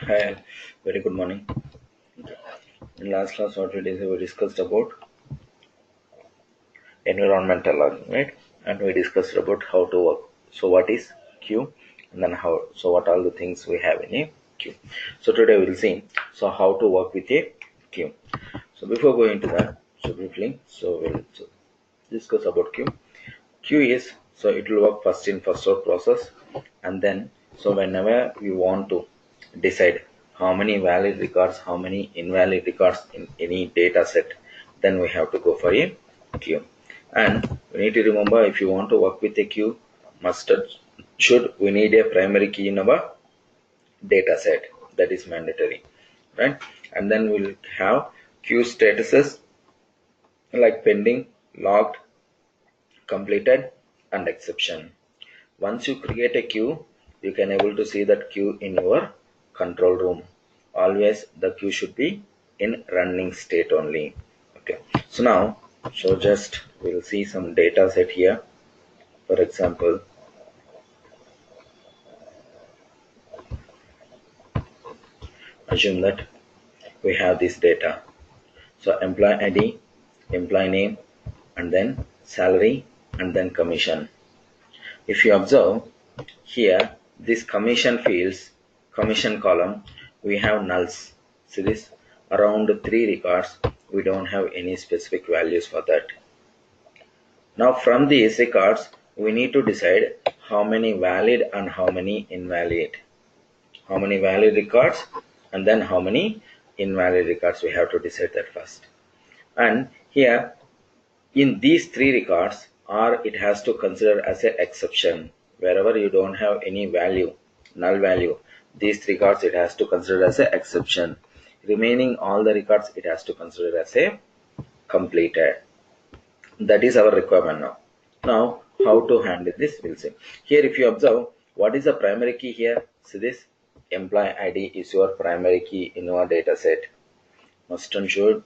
Hi, very good morning. In last class, what we discussed about environmental learning, right? And we discussed about how to work. So, what is queue, and then how? So, what are the things we have in a queue? So, today we'll see how to work with a queue. So, before going to that, briefly, we'll discuss about queue. Queue is it will work first in first out process, and then whenever we want to decide how many valid records, how many invalid records in any data set, then we have to go for a queue. And we need to remember, if you want to work with a queue, we need a primary key in our data set. That is mandatory, right? And then we'll have queue statuses like pending, logged, completed, and exception. Once you create a queue, you can able to see that queue in your control room. Always the queue should be in running state only. Okay. So now, just we'll see some data set here. For example, assume that we have this data. So employee ID, employee name, and then salary, and then commission. If you observe here, this commission fields, commission column, we have nulls. See this? Around 3 records, we don't have any specific values for that. Now from these records, we need to decide how many valid and how many invalid. How many valid records and then how many invalid records, we have to decide that first. And here, in these 3 records, or it has to consider as an exception. Wherever you don't have any value, null value, these 3 records it has to consider as an exception. Remaining all the records it has to consider as a completed. That is our requirement now. Now, how to handle this, we'll see. Here, if you observe, what is the primary key here? See this? Employee ID is your primary key in your data set. Must and should,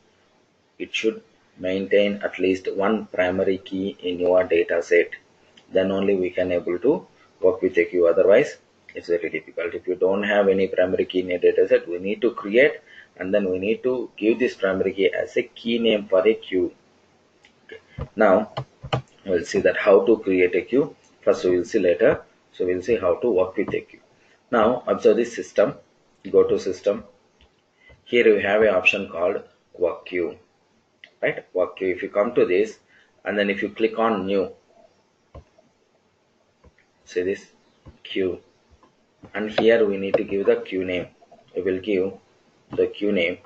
it should maintain at least one primary key in your data set. Then only we can able to work with a queue. Otherwise, it's very difficult. If you don't have any primary key in a data set, we need to create, and then we need to give this primary key as a key name for a queue. Okay. Now, we'll see that how to create a queue. First, we will see later. So, we'll see how to work with a queue. Now, observe this system. Go to system. Here we have an option called work queue. Right? Work queue. If you come to this, and then if you click on new, see this queue, and here we need to give the queue name. We will give the queue name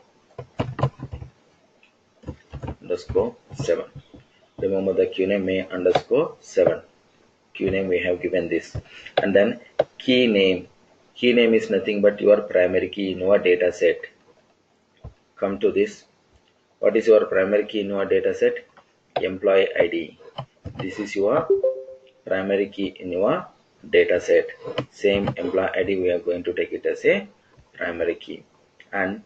_7. Remember the queue name may _7. Queue name we have given this, and then key name. Key name is nothing but your primary key in your data set. Come to this. What is your primary key in your data set? Employee ID. This is your primary key in your data set. Same employee ID, we are going to take it as a primary key. And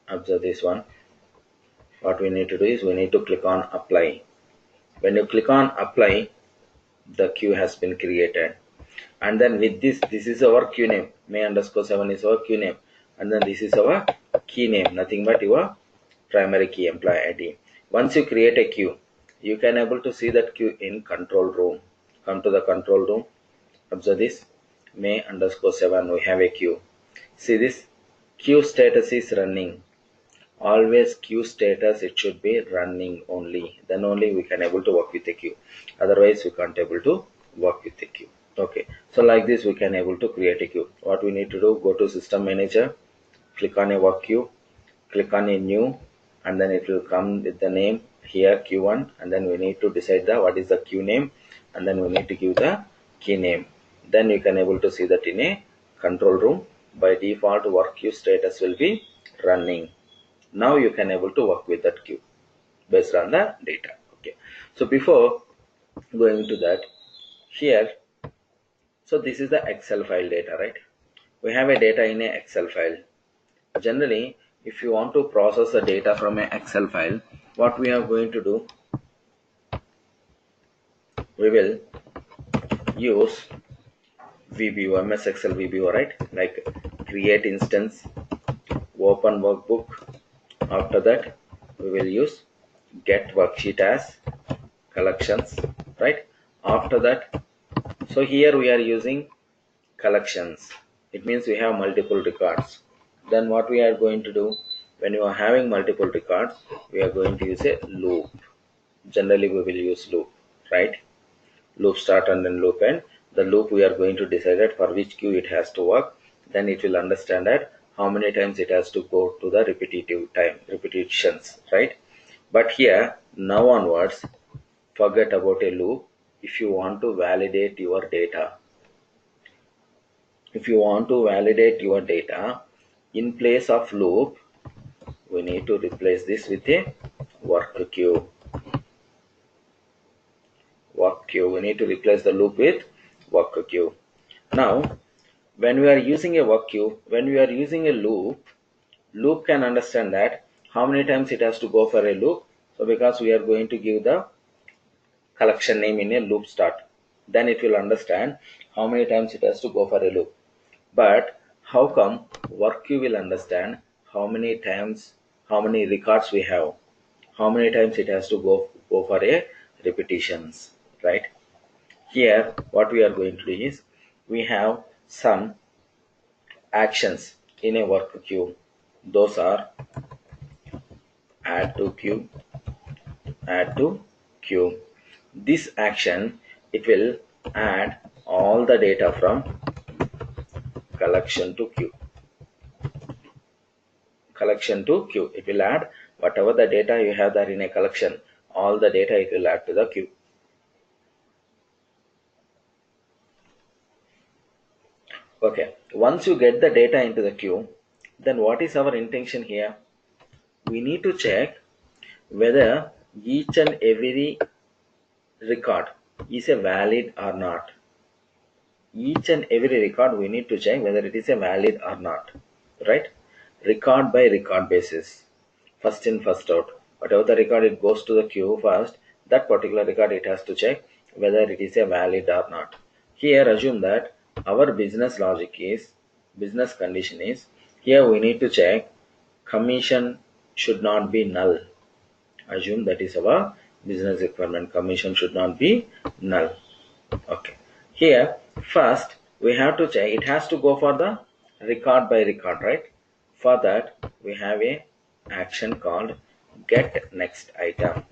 observe this one. What we need to do is we need to click on apply. When you click on apply, the queue has been created. And then with this is our queue name. May _7 is our queue name. And then this is our key name, nothing but your primary key, employee ID. Once you create a queue, you can able to see that queue in control room. Come to the control room. Observe this. May _7, we have a queue. See this? Queue status is running. Always queue status, it should be running only. Then only we can able to work with the queue. Otherwise, we can't able to work with the queue. Okay. So like this, we can able to create a queue. What we need to do, go to System Manager, click on a work queue, click on a new, and then it will come with the name here Q1, and then we need to decide what is the queue name, and then we need to give the key name. Then you can able to see that in a control room. By default, work queue status will be running. Now you can able to work with that queue based on the data. Okay. So before going to that, here, so this is the Excel file data, right? We have a data in a Excel file. Generally, if you want to process the data from an Excel file, what we are going to do, we will use VBO, MS Excel VBO, right? Like create instance, open workbook. After that, we will use get worksheet as collections, right? After that, so here we are using collections. It means we have multiple records. Then what we are going to do, when you are having multiple records, we are going to use a loop. Generally we will use loop, right? Loop start and then loop end. The loop we are going to decide that for which queue it has to work. Then it will understand that how many times it has to go to the repetitions, right? But here now onwards, forget about a loop. If you want to validate your data, in place of loop, we need to replace this with a work queue. We need to replace the loop with work queue. Now, when we are using a work queue, when we are using a loop can understand that how many times it has to go for a loop. So because we are going to give the collection name in a loop start, then it will understand how many times it has to go for a loop. But how come work queue will understand how many times, how many records we have, how many times it has to go for a repetitions, right? Here what we are going to do is, we have some actions in a work queue. Those are add to queue. This action, it will add all the data from collection to queue. It will add whatever the data you have there in a collection, all the data it will add to the queue. Okay, once you get the data into the queue, then what is our intention here? We need to check whether each and every record is a valid or not. Each and every record we need to check whether it is a valid or not, right? Record by record basis, first in first out. Whatever the record it goes to the queue first, that particular record it has to check whether it is a valid or not. Here assume that our business condition is, here we need to check commission should not be null. Assume that is our business requirement, commission should not be null. Okay, here first we have to check, it has to go for the record by record, right? For that we have a action called get next item.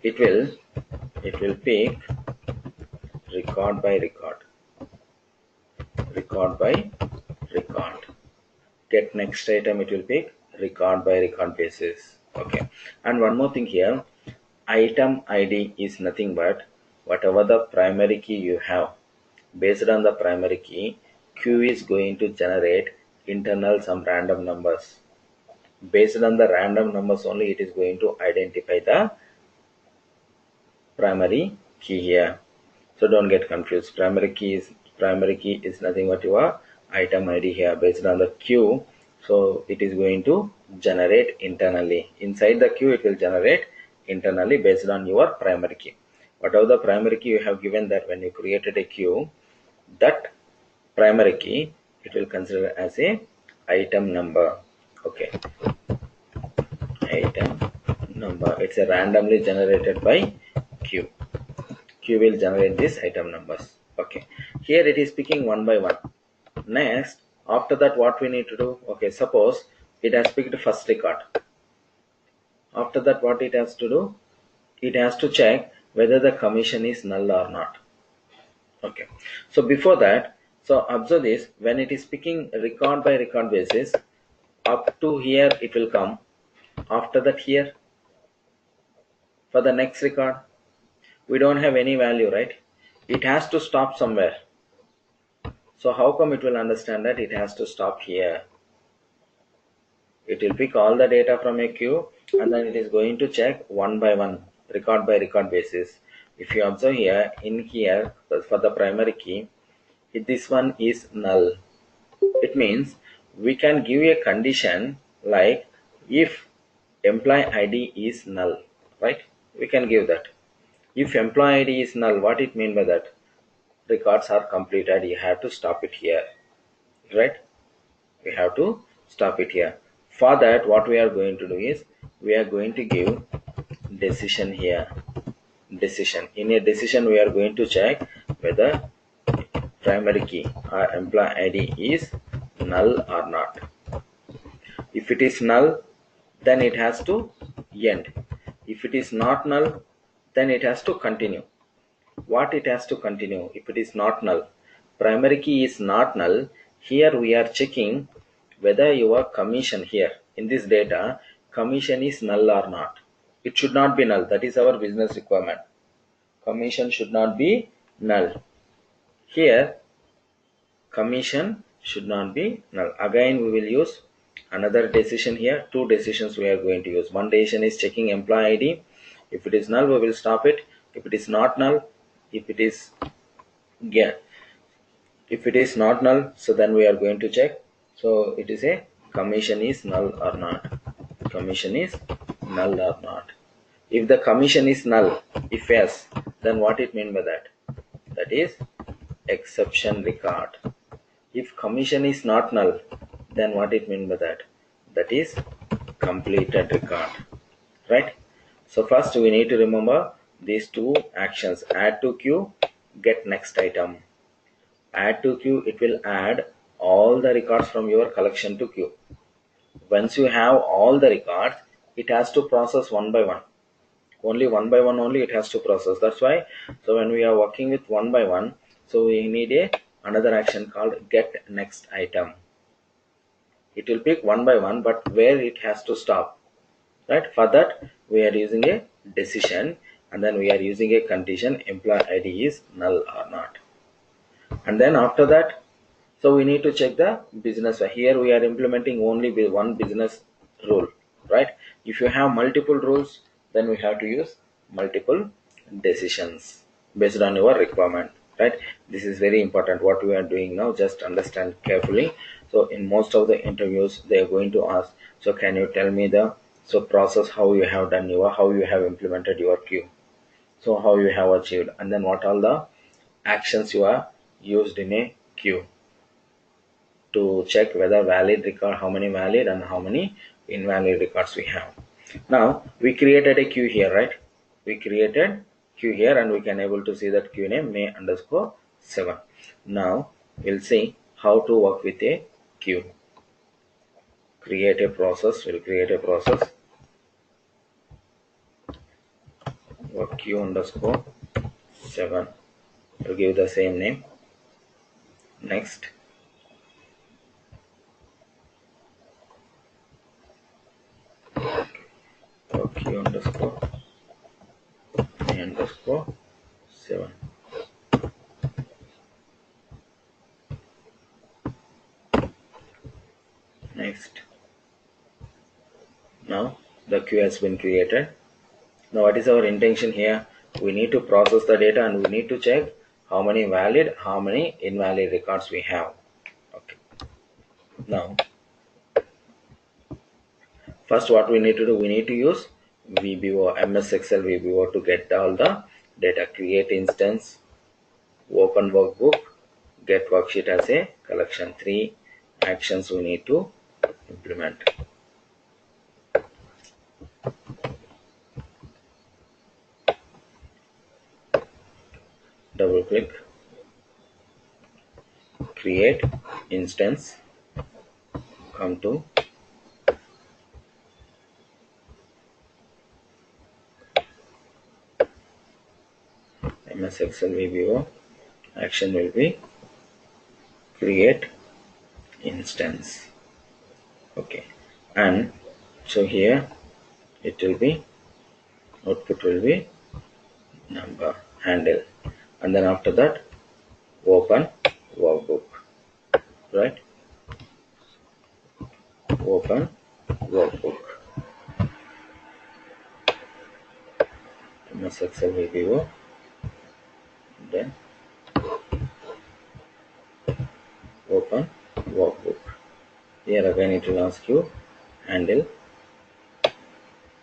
It will pick record by record. Get next item, it will pick record by record basis. Okay, and one more thing here, item ID is nothing but whatever the primary key you have. Based on the primary key, queue is going to generate internal some random numbers. Based on the random numbers only, it is going to identify the primary key here. So don't get confused. Primary key is nothing but your item ID here based on the queue. So it is going to generate internally. Inside the queue, it will generate internally based on your primary key. Whatever the primary key you have given that when you created a queue, that primary key, it will consider as a item number. Okay, item number, it's a randomly generated by queue will generate this item numbers. Okay, here it is picking one by one. Next, after that what we need to do, okay, suppose it has picked first record. After that what it has to do, it has to check whether the commission is null or not. Okay, so before that, so observe this, when it is picking record by record basis, up to here it will come. After that here, for the next record, we don't have any value, right? It has to stop somewhere. So how come it will understand that it has to stop here? It will pick all the data from a queue and then it is going to check one by one, record by record basis. If you observe here, in here for the primary key, this one is null. It means we can give a condition like if employee ID is null, right? we can give that. If employee ID is null, what it mean by that? Records are completed, you have to stop it here, right? We have to stop it here. For that, what we are going to do is, we are going to give decision here. Decision. In a decision, we are going to check whether primary key or employee ID is null or not. If it is null, then it has to end. If it is not null, then it has to continue. What it has to continue? If it is not null, primary key is not null, here we are checking whether your commission here in this data, commission is null or not. It should not be null. That is our business requirement. Commission should not be null. Here commission should not be null. Again we will use another decision here. Two decisions we are going to use. One decision is checking employee ID. If it is null, we will stop it. If it is not null, if it is not null, so then we are going to check. So it is a commission is null or not. Commission is null or not. If the commission is null, if yes, then what it mean by that? That is exception record. If commission is not null, then what it mean by that? That is completed record, right? So first we need to remember these two actions: add to queue, get next item. Add to queue, it will add all the records from your collection to queue. Once you have all the records, it has to process one by one. Only one by one only it has to process. That's why, so when we are working with one by one, so we need another action called get next item. It will pick one by one, but where it has to stop, right? For that we are using a decision, and then we are using a condition, employee ID is null or not. And then after that, so we need to check the business. Here we are implementing only with one business rule, right? If you have multiple rules, then we have to use multiple decisions based on your requirement, right? This is very important what we are doing now. Just understand carefully. So in most of the interviews, they are going to ask, so can you tell me the process, how you have done how you have implemented your queue, so how you have achieved, and then what all the actions you are used in a queue to check whether valid record, how many valid and how many invalid records we have. Now we created a queue here, right? We created queue here, and we can able to see that queue name May_7. Now we'll see how to work with a queue. Create a process. We'll create a process. Work queue_7. We'll give the same name. Next. Queue_May_7. Next. Now the queue has been created. Now what is our intention here? We need to process the data, and we need to check how many valid, how many invalid records we have. Okay. Now first what we need to do, we need to use VBO, MS Excel VBO to get all the data. Create instance, open workbook, get worksheet as a collection. 3 actions we need to implement. Double click, create instance, come to MS Excel VBO. Action will be create instance. Okay, and so here it will be, output will be number handle, and then after that open workbook, right? Open workbook, MS Excel VBO, then open workbook. Here again it will ask you handle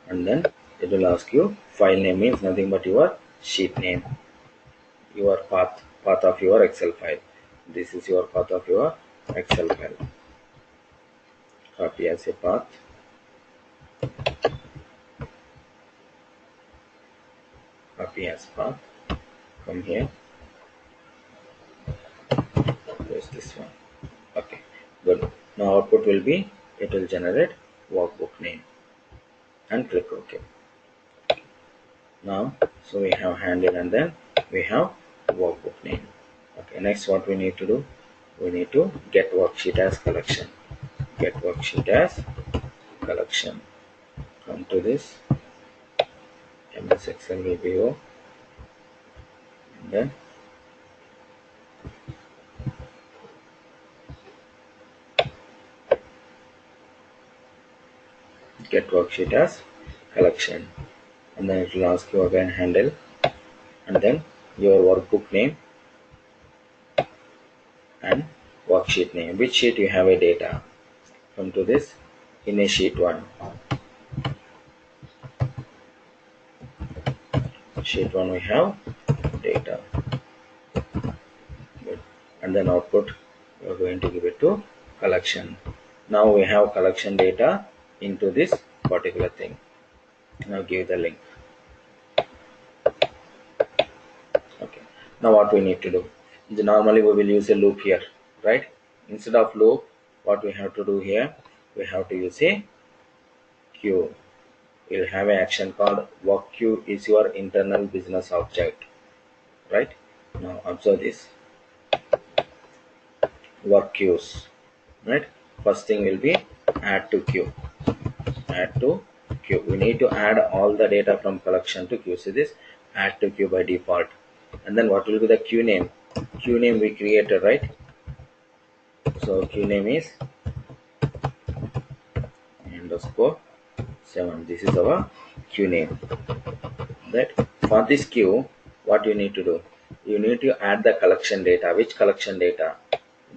and then it will ask you file name means nothing but your sheet name, your path of your Excel file. This is your path of your Excel file. Copy as a path. Copy as path. Come here. There's this one. Okay, good. Now output will be, it will generate workbook name and click OK. Now, so we have handle and then we have workbook name. Okay, next what we need to do, we need to get worksheet as collection. Get worksheet as collection. Come to this MS Excel VBO and then get worksheet as collection, and then it will ask you again handle and then your workbook name and worksheet name, which sheet you have a data. Come to this in a sheet 1. Sheet 1 we have data. Good. And then output we are going to give it to collection. Now we have collection data into this particular thing. Now give the link. Okay. Now what we need to do, normally we will use a loop here, right? Instead of loop, what we have to do here, we have to use a queue. We'll have an action called work queue is your internal business object, right? Now observe this work queues, right? First thing will be add to queue. Add to queue. We need to add all the data from collection to queue. See this, add to queue by default. And then what will be the queue name? Queue name we created, right? So queue name is _7. This is our queue name. That for this queue, what you need to do, you need to add the collection data. Which collection data?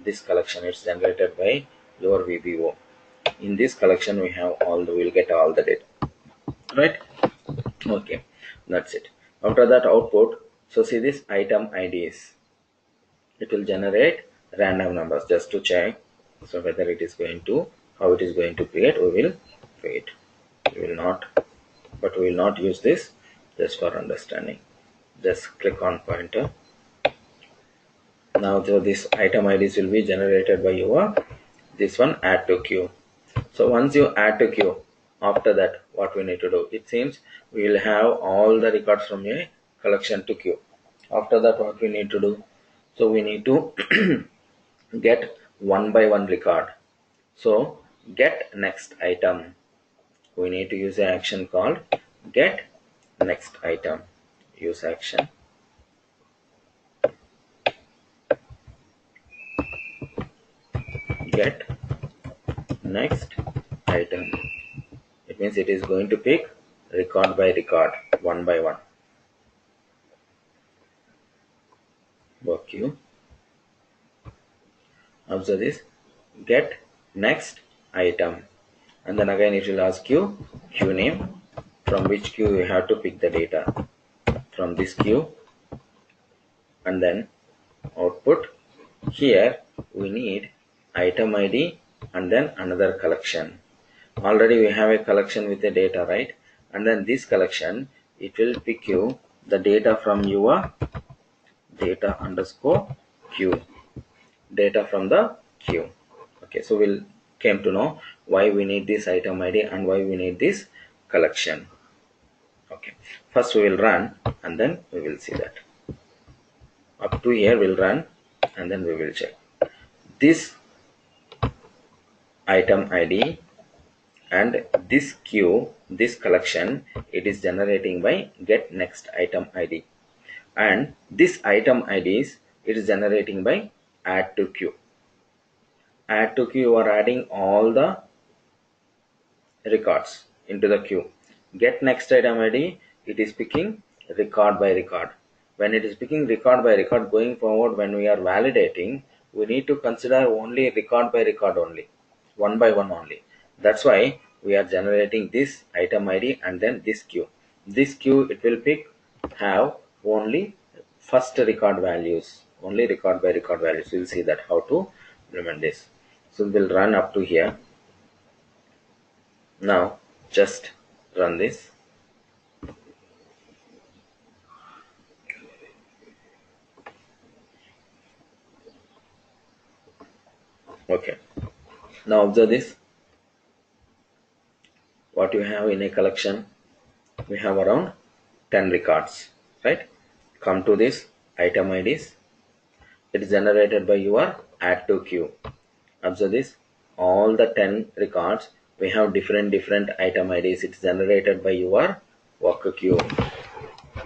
This collection is generated by your VBO. In this collection we have all the, we'll get all the data, right? Okay, that's it. After that output, so see this item IDs, it will generate random numbers just to check so whether it is going to, how it is going to create. We will wait, we will not, but we will not use this, just for understanding. Just click on pointer. Now so this item IDs will be generated by your this one add to queue. So once you add to queue, after that what we need to do, it seems we will have all the records from a collection to queue. After that what we need to do, so we need to get one by one record. So get next item, we need to use an action called get next item. Use action get next item. It means it is going to pick record by record, one by one. Work queue. Observe this, get next item, and then again it will ask you queue name, from which queue you have to pick the data, from this queue, and then output. Here we need item ID and then another collection. Already we have a collection with the data, right? And then this collection, it will pick you the data from your data underscore queue, data from the queue. Okay, so we'll came to know why we need this item ID and why we need this collection. Okay, first we will run and then we will see that. Up to here we'll run and then we will check. This item ID and this queue, this collection, it is generating by get next item ID, and this item IDs it is generating by add to queue. Add to queue, you are adding all the records into the queue. Get next item ID, it is picking record by record. When it is picking record by record, going forward when we are validating, we need to consider only record by record only, one by one only. That's why we are generating this item ID and then this queue. this queue it will pick have only first record values, only record by record values. We'll see that how to implement this. So we'll run up to here. Now just run this. Okay, now observe this. What you have in a collection, we have around 10 records, right? Come to this item IDs. It is generated by your add to queue. Observe this. All the 10 records, we have different item IDs. It's generated by your worker queue.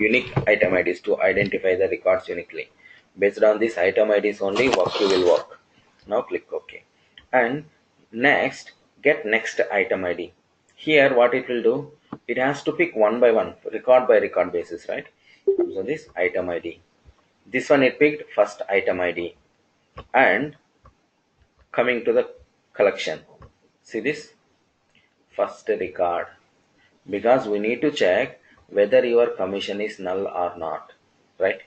Unique item IDs to identify the records uniquely. Based on this item IDs only, work queue will work. Now click OK. And next, get next item ID. Here what it will do, it has to pick one by one, record by record basis, right? So this item ID. This one it picked first item ID. And coming to the collection, see this first record, because we need to check whether your commission is null or not, right?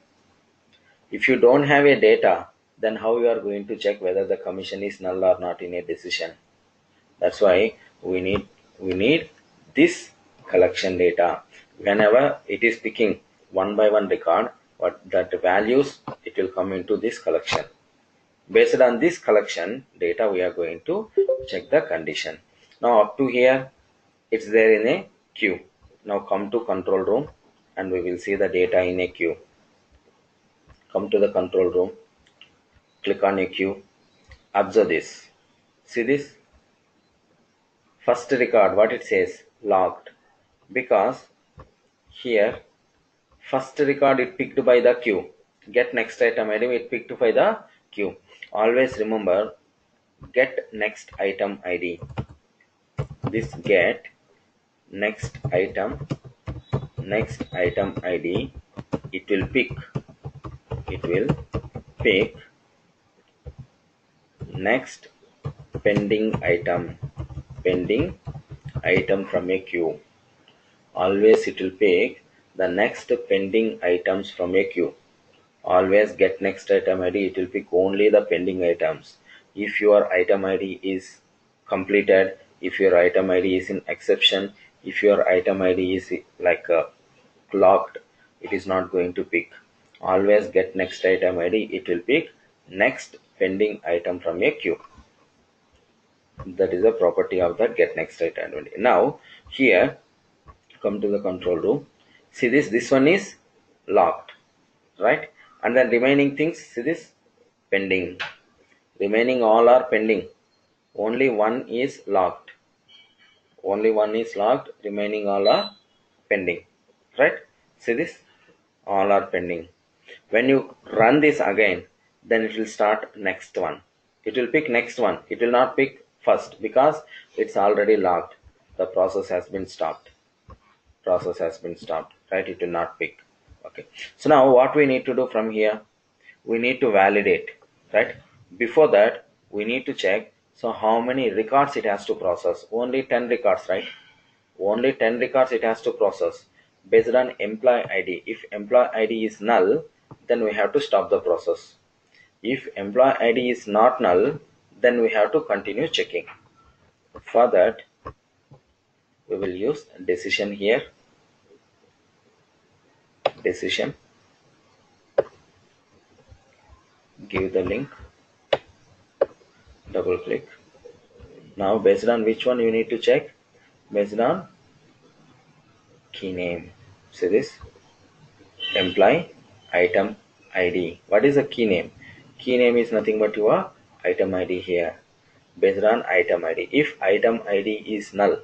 If you don't have a data, then how you are going to check whether the commission is null or not in a decision? That's why we need this collection data. Whenever it is picking one by one record, what that values, it will come into this collection. Based on this collection data, we are going to check the condition. Now up to here, it's there in a queue. Now come to control room and we will see the data in a queue. Come to the control room, click on a queue, observe this. See this first record, what it says, logged, because here first record it picked by the queue. Get next item ID, it picked by the queue. Always remember, get next item ID. This get next item ID, it will pick next pending item from a queue. Always it will pick the next pending items from a queue. Always get next item ID, it will pick only the pending items. If your item ID is completed, if your item ID is in exception, if your item ID is like locked, it is not going to pick. Always get next item ID, it will pick next pending item from a queue. That is a property of that get next item ID. Now here, come to the control room. See this one is locked, right? And then remaining things, see this pending. Remaining all are pending. Only one is locked. Only one is locked. Remaining all are pending, right? See this, all are pending. When you run this again, then it will start next one. It will pick next one. It will not pick first because it's already locked. The process has been stopped. Right? It will not pick. Okay. So now what we need to do from here, we need to validate, right? Before that, we need to check, so how many records it has to process. Only 10 records, right? Only 10 records it has to process based on employee ID. If employee ID is null, then we have to stop the process. If employee ID is not null, then we have to continue checking. For that, we will use decision here. Decision, give the link, double click. Now based on which one you need to check? Based on key name. See this, employee item ID. What is the key name? Key name is nothing but your item ID here. Based on item ID. If item ID is null,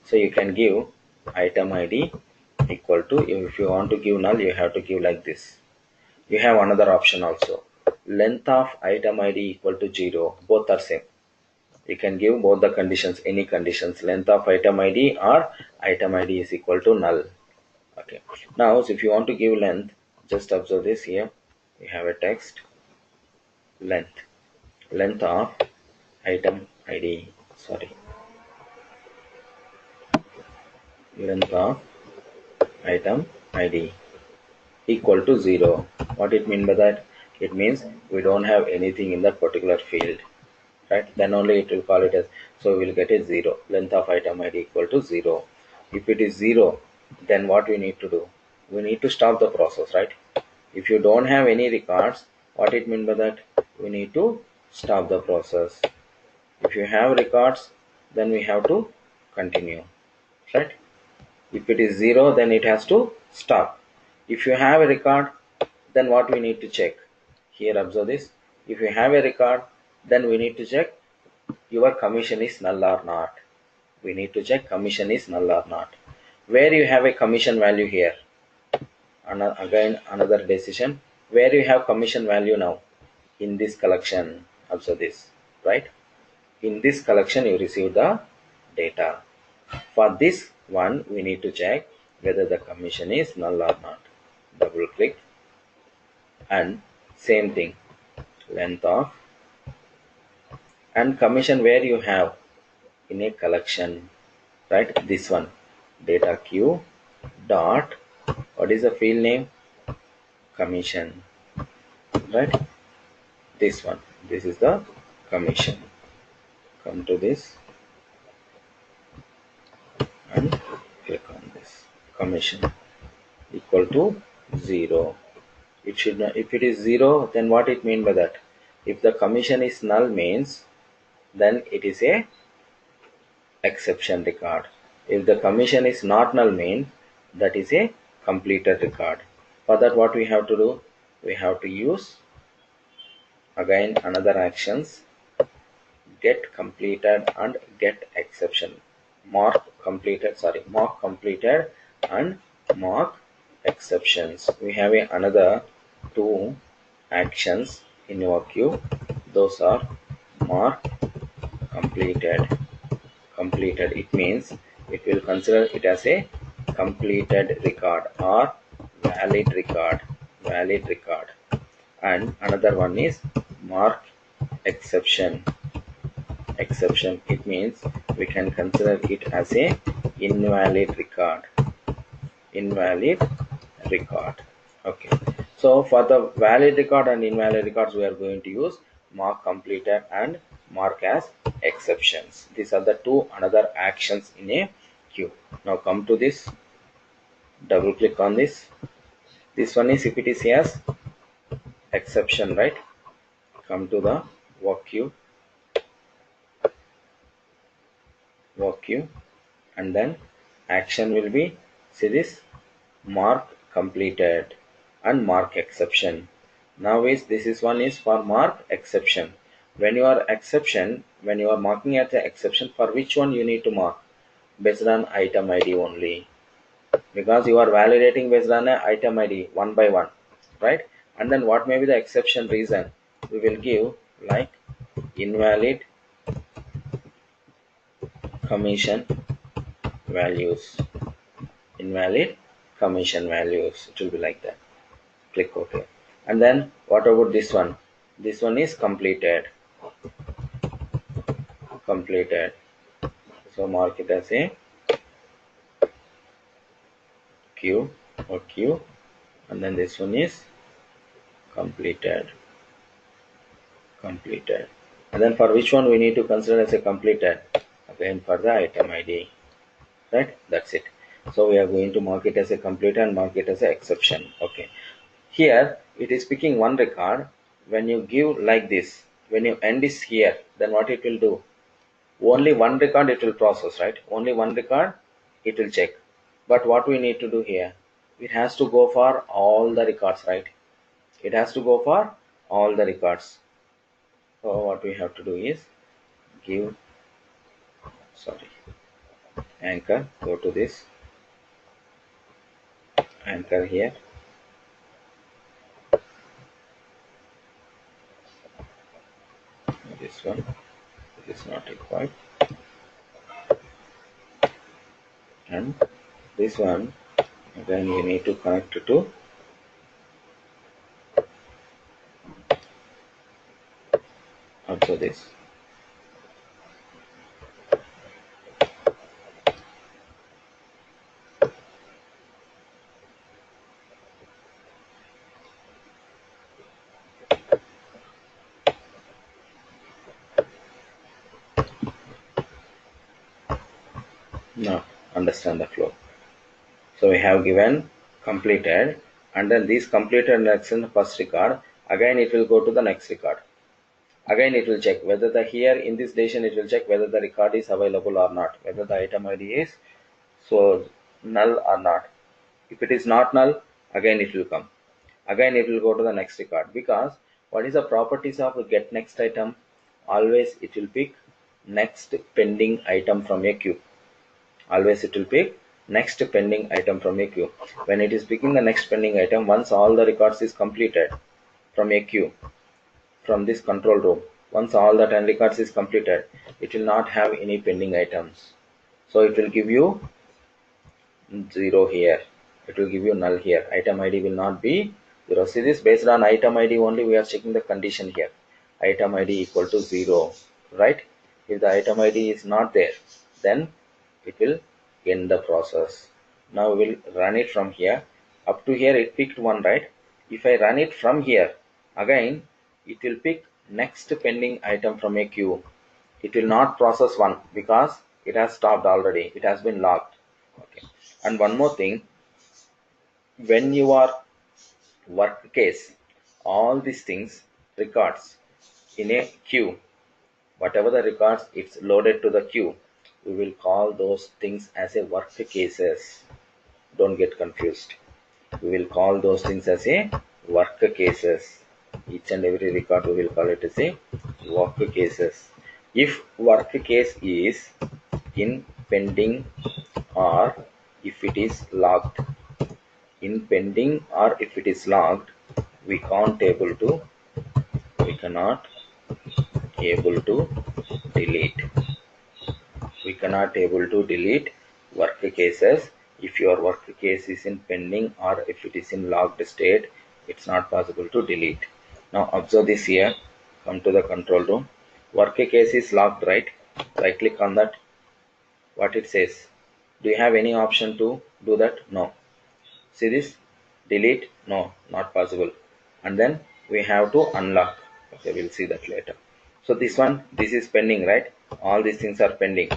so you can give item ID equal to, if you want to give null, you have to give like this. You have another option also, length of item ID equal to 0. Both are same. You can give both the conditions, any conditions, length of item ID or item ID is equal to null. Okay. Now so if you want to give length, just observe this here. We have a text, length of item ID, length of item ID equal to 0. What it mean by that? It means we don't have anything in that particular field, right? Then only it will call it as, so we will get a 0, length of item ID equal to 0. If it is 0, then what we need to do? We need to stop the process, right? If you don't have any records, what it mean by that? We need to stop the process. If you have records, then we have to continue, right? If it is 0, then it has to stop. If you have a record, then what we need to check? Here observe this. If you have a record, then we need to check your commission is null or not. We need to check commission is null or not. Where you have a commission value here, again another decision. Where you have commission value now? In this collection, observe this, right? In this collection you receive the data. For this one we need to check whether the commission is null or not. Double click and same thing, length of, and commission where you have in a collection, right? This one, data queue dot, what is the field name? Commission, right? This one, this is the commission. Come to this and click on this, commission equal to 0. It should not, if it is 0, then what it mean by that? If the commission is null means, then it is a exception record. If the commission is not null means, that is a completed record. For that what we have to do? We have to use again another actions, get completed and get exception. Mark completed and mark exceptions. We have another two actions in your queue. Those are mark completed. Completed, it means it will consider it as a completed record or valid record. And another one is mark exception. It means we can consider it as a invalid record. Okay, so for the valid record and invalid records we are going to use mark completed and mark as exceptions. These are the two another actions in a queue. Now come to this, double click on this. This one is if it is as exception, right? Come to the work queue, and then action will be, see this, mark completed and mark exception. Now this is one is for mark exception. When you are marking at the exception, for which one you need to mark? Based on item ID only, because you are validating based on an item ID one by one, right? And then what may be the exception reason? We will give like invalid commission values. It will be like that. Click OK. And then what about this one? This one is completed. So mark it as a queue, and then this one is completed. And then for which one we need to consider as a completed? Again for the item ID, right? That's it. So we are going to mark it as a completed and mark it as an exception. Okay, here it is picking one record. When you give like this, when you end this here, then what it will do? Only one record it will process, right? Only one record it will check. But what we need to do here? It has to go for all the records, right? It has to go for all the records. So what we have to do is give, anchor, go to this, anchor here, this one, this is not required, and this one again you need to connect to also this. Now understand the flow. So we have given completed, and then this completed next in the first record. Again it will go to the next record. Again it will check whether the here in this decision it will check whether the record is available or not, whether the item ID is so null or not. If it is not null, again it will come. Again it will go to the next record, because what is the properties of the get next item? Always it will pick next pending item from a queue. Always it will pick next pending item from a queue. When it is picking the next pending item, once all the records is completed from a queue, from this control room, once all the 10 records is completed, it will not have any pending items. So it will give you 0 here. It will give you null here. Item ID will not be 0. See this, based on item ID only we are checking the condition here. Item ID equal to 0, right? If the item ID is not there, then it will end the process. Now we will run it from here. Up to here it picked 1, right? If I run it from here, again it will pick next pending item from a queue. It will not process 1 because it has stopped already. It has been locked. Okay. And one more thing, when you are work case, all these things records in a queue, whatever the records it's loaded to the queue, we will call those things as a work cases. Don't get confused. We will call those things as a work cases. Each and every record we will call it as a work cases. If work case is in pending or if it is locked, in pending or if it is locked, we cannot able to delete. We cannot able to delete work cases. If your work case is in pending or if it is in locked state, it's not possible to delete. Now observe this here. Come to the control room. Work case is locked, right? Right click on that. What it says? Do you have any option to do that? No. See this? Delete? No, not possible. And then we have to unlock. Okay, we'll see that later. So this one, this is pending, right? All these things are pending.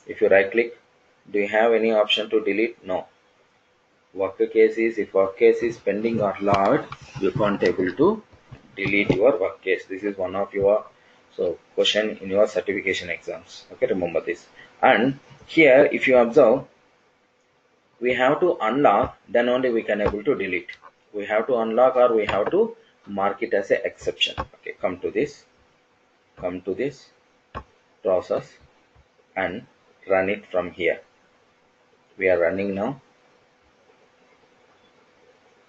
If you right click, do you have any option to delete? No. Work case is, if work case is pending or locked, you can't able to delete your work case. This is one of your question in your certification exams. Okay, remember this. And here, if you observe, we have to unlock, then only we can able to delete. We have to unlock or we have to mark it as an exception. Okay, come to this process and run it from here. We are running now.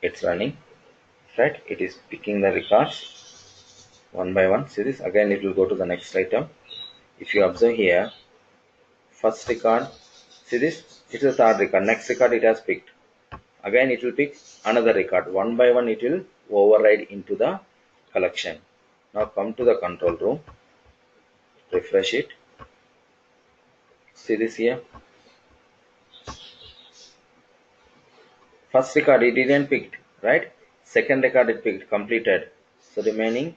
It's running, right? It is picking the records one by one. See this? Again it will go to the next item. If you observe here, first record, see this? It's the third record. Next record it has picked. Again it will pick another record. One by one it will override into the collection. Now come to the control room. Refresh it. See this here? First record it didn't pick, right? Second record it picked, completed. So remaining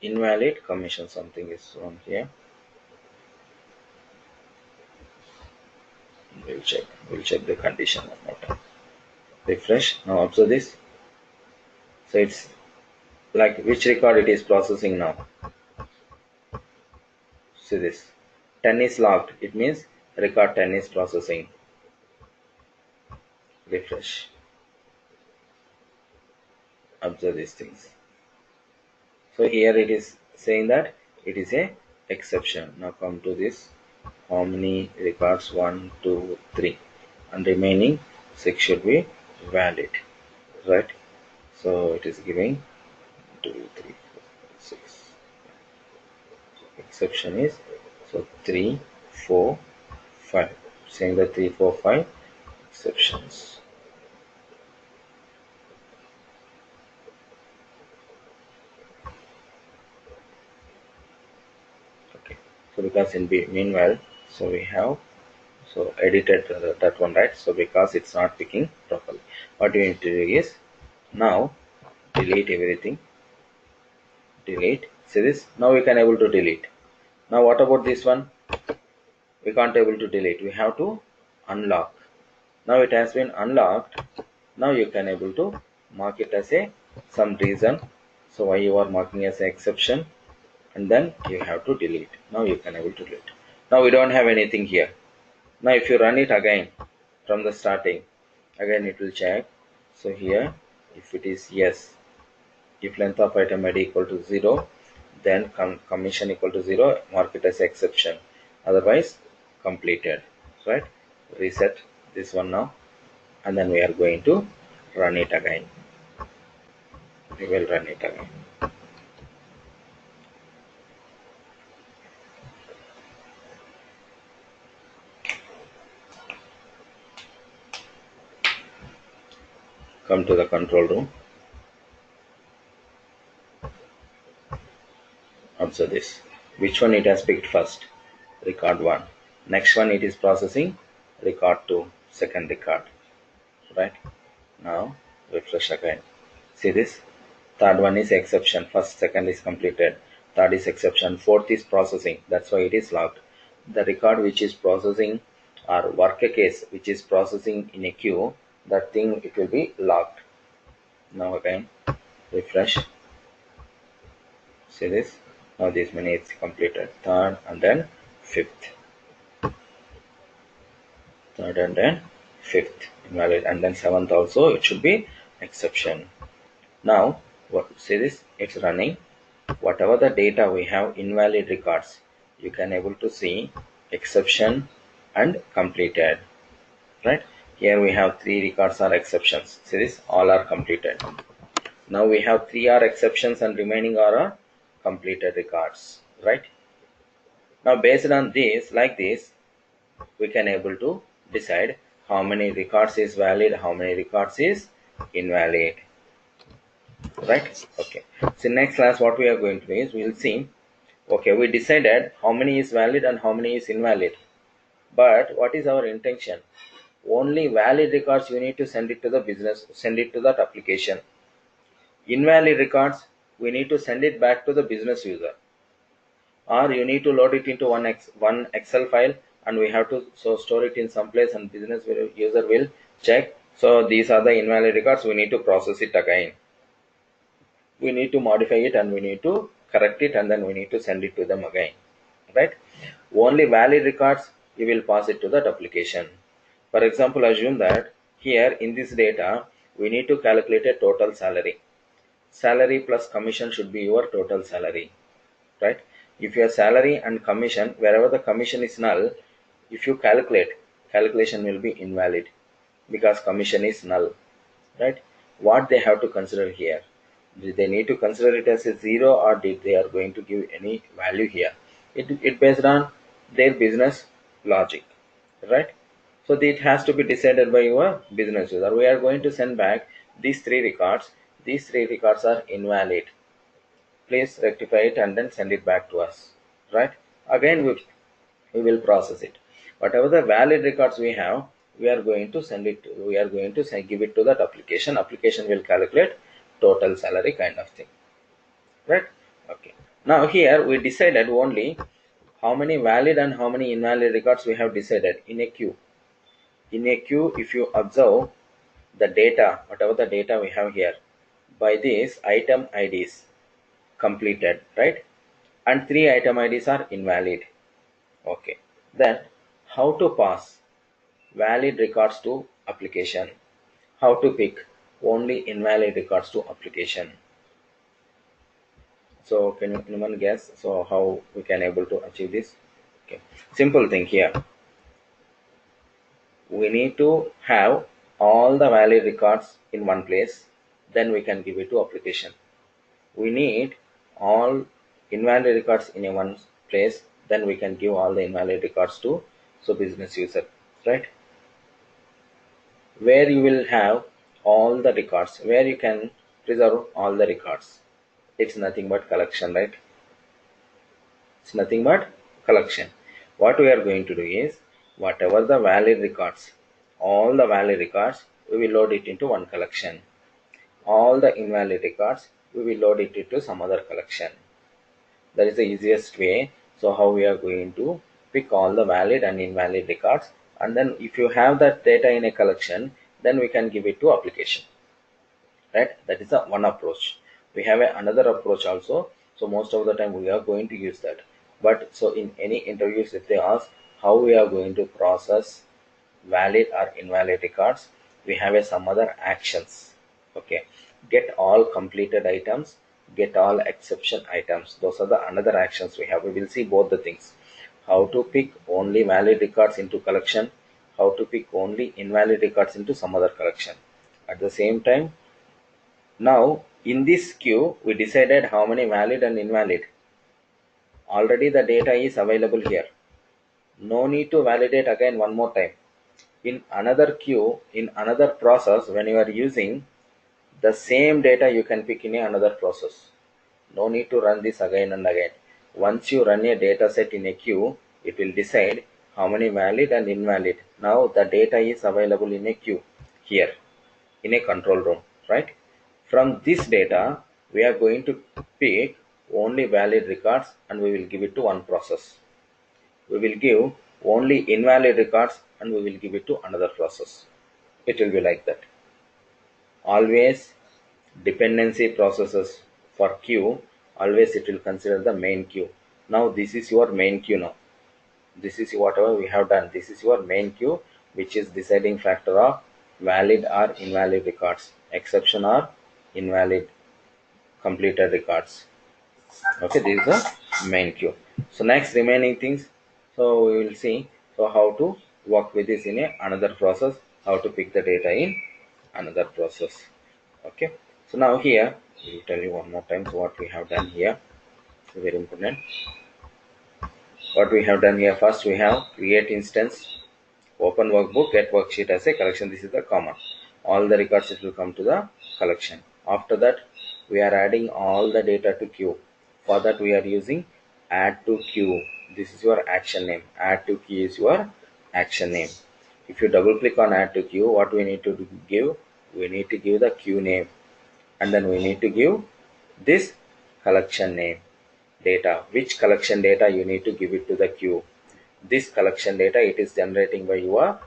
invalid commission, something is wrong here. We'll check the condition one more time. Refresh. Now observe this. So it's like which record it is processing now. See this. 10 is locked. It means record 10 is processing. Refresh. Observe these things. So here it is saying that it is a exception. Now come to this. How many records? 1, 2, 3, and remaining 6 should be valid, right? So it is giving 2, 3, 4, 5, 6. Exception is so 3, 4, 5. Saying that 3, 4, 5 exceptions. Okay. So because in meanwhile, so we have edited that one, right? So because it's not picking properly, what you need to do is now delete everything. Delete. See this? Now we can able to delete. Now what about this one? we can't able to delete, we have to unlock. Now it has been unlocked. Now you can able to mark it as a some reason, so why you are marking as an exception, and then you have to delete. Now you can able to delete. Now we don't have anything here. Now if you run it again from the starting, again it will check. So here if it is yes, if length of item ID equal to 0, then commission equal to 0, mark it as exception, otherwise completed, right? Reset this one now, and then we are going to run it again. We will run it again. Come to the control room. Observe this. Which one it has picked first? Record 1. Next one it is processing record 2, second record. Right? Now refresh again. See this? Third one is exception. First, second is completed. Third is exception. Fourth is processing. That's why it is locked. The record which is processing or work a case which is processing in a queue, that thing it will be locked. Now again refresh. See this? Now this many is completed. Third and then fifth. Third and then fifth invalid, and then seventh also it should be exception. Now see this? It's running. Whatever the data we have invalid records, you can able to see exception and completed. Right? Here we have 3 records are exceptions. See this? All are completed. Now we have 3 are exceptions and remaining are completed records. Right? Now based on this, like this, we can able to decide how many records is valid, how many records is invalid. Right? Okay. So next class what we are going to do is we will see, okay, we decided how many is valid and how many is invalid. But what is our intention? Only valid records you need to send it to the business, send it to that application. Invalid records, we need to send it back to the business user. Or you need to load it into one Excel file, and we have to store it in some place, and business user will check. So these are the invalid records, we need to process it again. We need to modify it and we need to correct it, and then we need to send it to them again. Right? Only valid records you will pass it to that application. For example, assume that here in this data we need to calculate a total salary. Salary plus commission should be your total salary. Right? If your salary and commission, wherever the commission is null, if you calculate, calculation will be invalid because commission is null. Right? What they have to consider here? They need to consider it as a 0, or did they are going to give any value here? It based on their business logic. Right? So it has to be decided by your business user. We are going to send back these 3 records. These 3 records are invalid. Please rectify it and then send it back to us. Right? Again we will process it. Whatever the valid records we have, we are going to send it. We are going to give it to that application. Application will calculate total salary kind of thing. Right? Okay. Now here we decided only how many valid and how many invalid records we have decided in a queue. In a queue, if you observe the data, whatever the data we have here, by these item IDs completed, right? And 3 item IDs are invalid. Okay. Then how to pass valid records to application? How to pick only invalid records to application? So can anyone guess? So how we can able to achieve this? Okay. Simple thing here. We need to have all the valid records in one place, then we can give it to application. We need all invalid records in a one place, then we can give all the invalid records to business user. Right? Where you will have all the records, where you can preserve all the records, it's nothing but collection. Right? It's nothing but collection. What we are going to do is, whatever the valid records, all the valid records, we will load it into one collection. All the invalid records, we will load it into some other collection. That is the easiest way. So how we are going to pick all the valid and invalid records, and then if you have that data in a collection, then we can give it to application, right? That is the one approach. We have another approach also, so most of the time we are going to use that. But so in any interviews, if they ask how we are going to process valid or invalid records, we have some other actions. Okay, get all completed items, get all exception items. Those are the another actions we have. We will see both the things: how to pick only valid records into collection, how to pick only invalid records into some other collection. At the same time, now in this queue we decided how many valid and invalid. Already the data is available here. No need to validate again one more time. In another queue, in another process, when you are using the same data, you can pick in another process. No need to run this again and again. Once you run a data set in a queue, it will decide how many valid and invalid. Now the data is available in a queue here in a control room, right? From this data, we are going to pick only valid records and we will give it to one process. We will give only invalid records and we will give it to another process. It will be like that. Always dependency processes for queue, always it will consider the main queue. Now this is your main queue now. This is whatever we have done. This is your main queue, which is deciding factor of valid or invalid records, exception or invalid completed records. Okay, this is the main queue. So next remaining things, so we will see so how to work with this in another process, how to pick the data in another process. Okay, so now here we will tell you one more time. So what we have done here, very important. What we have done here, first we have create instance, open workbook, get worksheet as a collection. This is the common. All the records it will come to the collection. After that, we are adding all the data to queue. For that, we are using add to queue. This is your action name. Add to queue is your action name. If you double click on add to queue, what we need to give? We need to give the queue name, and then we need to give this collection name data. Which collection data you need to give it to the queue? This collection data, it is generating by your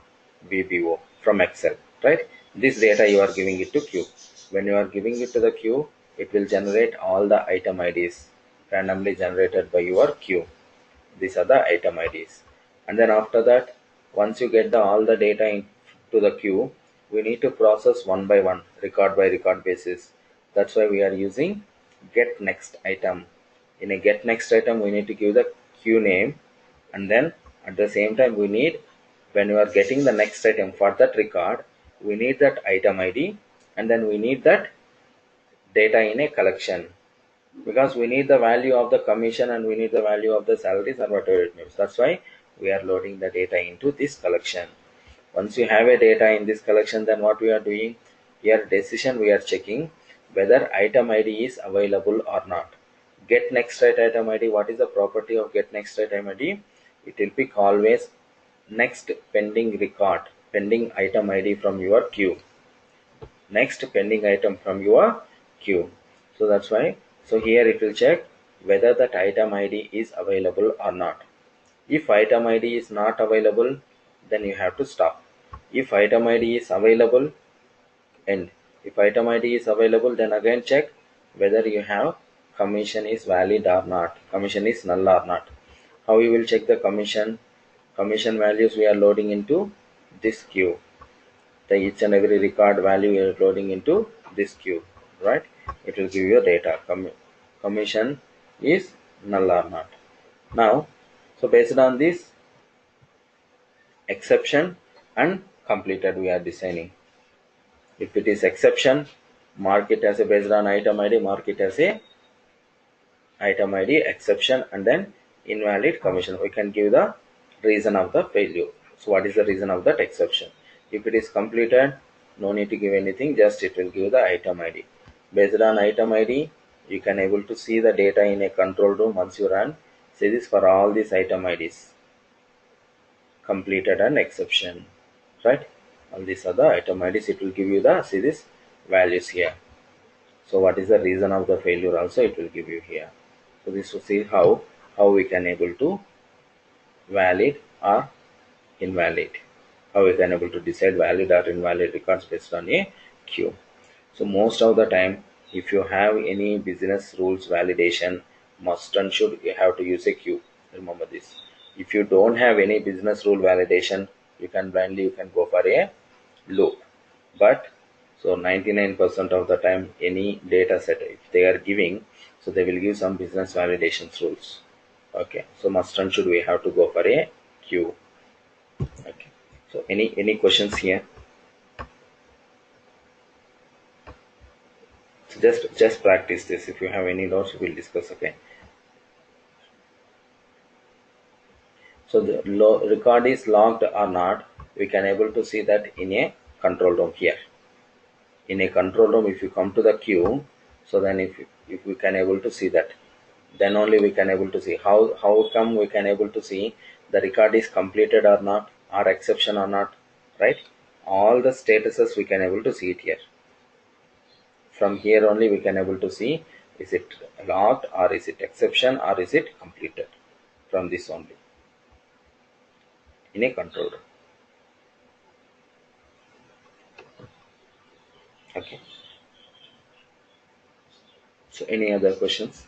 VBO from Excel, right? This data you are giving it to queue. When you are giving it to the queue, it will generate all the item IDs randomly generated by your queue. These are the item IDs. And then after that, once you get all the data into the queue, we need to process one by one, record by record basis. That's why we are using get next item. In a get next item, we need to give the queue name, and then at the same time we need, when you are getting the next item for that record, we need that item ID, and then we need that data in a collection, because we need the value of the commission and we need the value of the salaries or whatever it means. That's why we are loading the data into this collection. Once you have a data in this collection, then what we are doing here, decision, we are checking whether item ID is available or not. Get next item ID, what is the property of get next item ID? It will pick always next pending record, pending item ID from your queue. Next pending item from your queue. So that's why, so here it will check whether that item ID is available or not. If item ID is not available, then you have to stop. If item ID is available, and if item ID is available, then again check whether you have commission is valid or not, commission is null or not. How you will check the commission? Commission values we are loading into this queue. The each and every record value we are loading into this queue, right? It will give you data. Commission is null or not. Now, so based on this exception and completed, we are designing. If it is exception, mark it as a based on item ID, mark it as a item ID exception, and then invalid commission. We can give the reason of the failure. So what is the reason of that exception? If it is completed, no need to give anything, just it will give the item ID. Based on item ID, you can able to see the data in a control room. Once you run, see this for all these item IDs, completed and exception, right? All these are the item IDs. It will give you the, see this values here. So what is the reason of the failure also it will give you here. So this will see how we can able to valid or invalid. How we can able to decide valid or invalid records based on a queue. So most of the time, if you have any business rules validation, must and should you have to use a queue. Remember this. If you don't have any business rule validation, you can go for a loop. But so 99% of the time, any data set if they are giving, so they will give some business validations rules. Okay, so must and should we have to go for a queue. Okay, so any questions here? So just practice this. If you have any doubts, we'll discuss. Okay. So the record is logged or not, we can able to see that in a control room here. In a control room, if you come to the queue, so then if we can able to see that, then only we can able to see how come we can able to see the record is completed or not, or exception or not, right? All the statuses we can able to see it here. From here only we can able to see is it logged or is it exception or is it completed, from this only in a control room. Okay, so any other questions?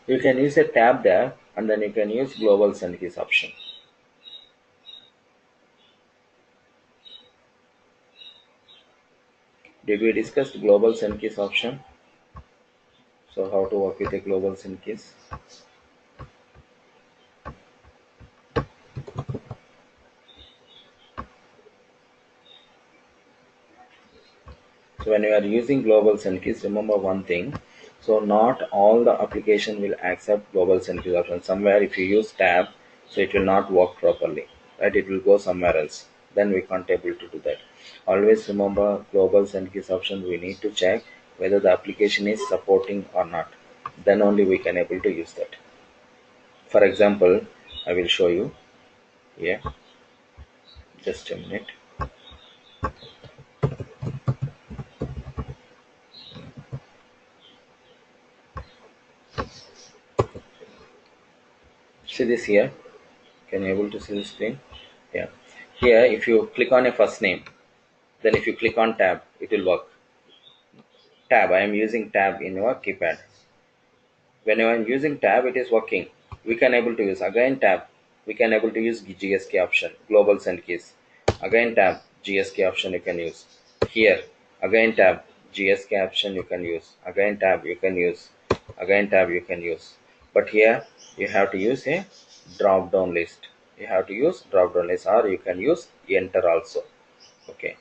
You can use a tab there, and then you can use global send keys option. Did we discuss global send keys option? So how to work with a global send keys? So when you are using global send keys, remember one thing. So not all the application will accept global send keys option. Somewhere if you use tab, so it will not work properly, right? It will go somewhere else. Then we can't able to do that. Always remember global send keys option. We need to check whether the application is supporting or not. Then only we can able to use that. For example, I will show you here. Just a minute. See this here. Can you able to see the screen? Yeah. Here, if you click on a first name, then if you click on tab, it will work. Tab. I am using tab in your keypad. When I am using tab, it is working. We can able to use again tab. We can able to use GSK option, global send keys. Again tab, GSK option you can use. Here, again tab, GSK option you can use. Again tab you can use. Again tab you can use. But here you have to use a drop down list. You have to use drop down list, or you can use enter also. Okay.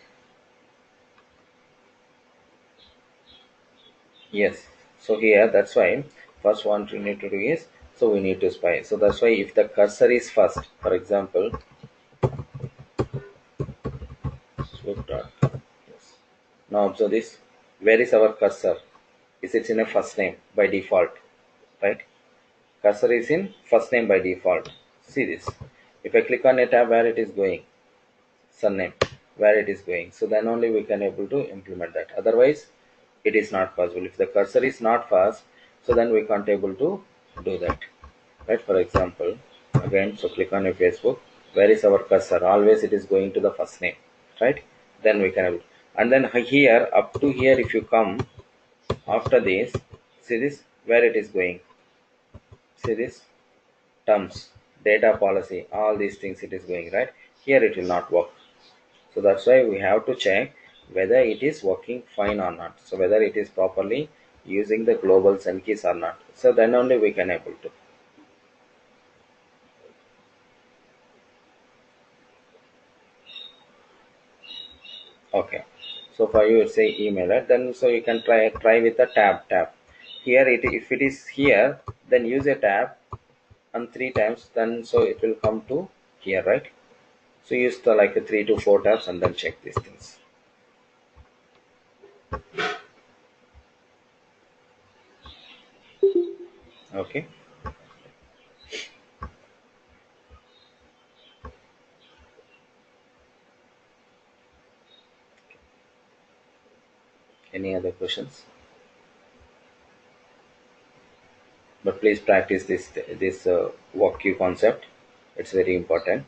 Yes. So here that's why first one we need to do is, so we need to spy. So that's why if the cursor is first, for example, swoop dot. Yes. Now observe this. Where is our cursor? Is it in a first name by default? Right? Cursor is in first name by default. See this. If I click on a tab, where it is going? Surname. Where it is going. So then only we can able to implement that. Otherwise, it is not possible. If the cursor is not fast, so then we can't able to do that. Right? For example, again, so click on a Facebook. Where is our cursor? Always it is going to the first name. Right? Then we can, and then here up to here, if you come after this, see this, where it is going. See this, terms, data policy, all these things it is going, right? Here it will not work. So that's why we have to check whether it is working fine or not. So whether it is properly using the global send keys or not. So then only we can able to. Okay. So for you it's say emailer, then so you can try with the tab here. If it is here, then use a tab and 3 times, then so it will come to here, right? So use the like 3 to 4 tabs and then check these things. Okay. Any other questions? But please practice this walk queue concept. It's very important.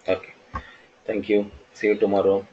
Okay. Thank you. See you tomorrow.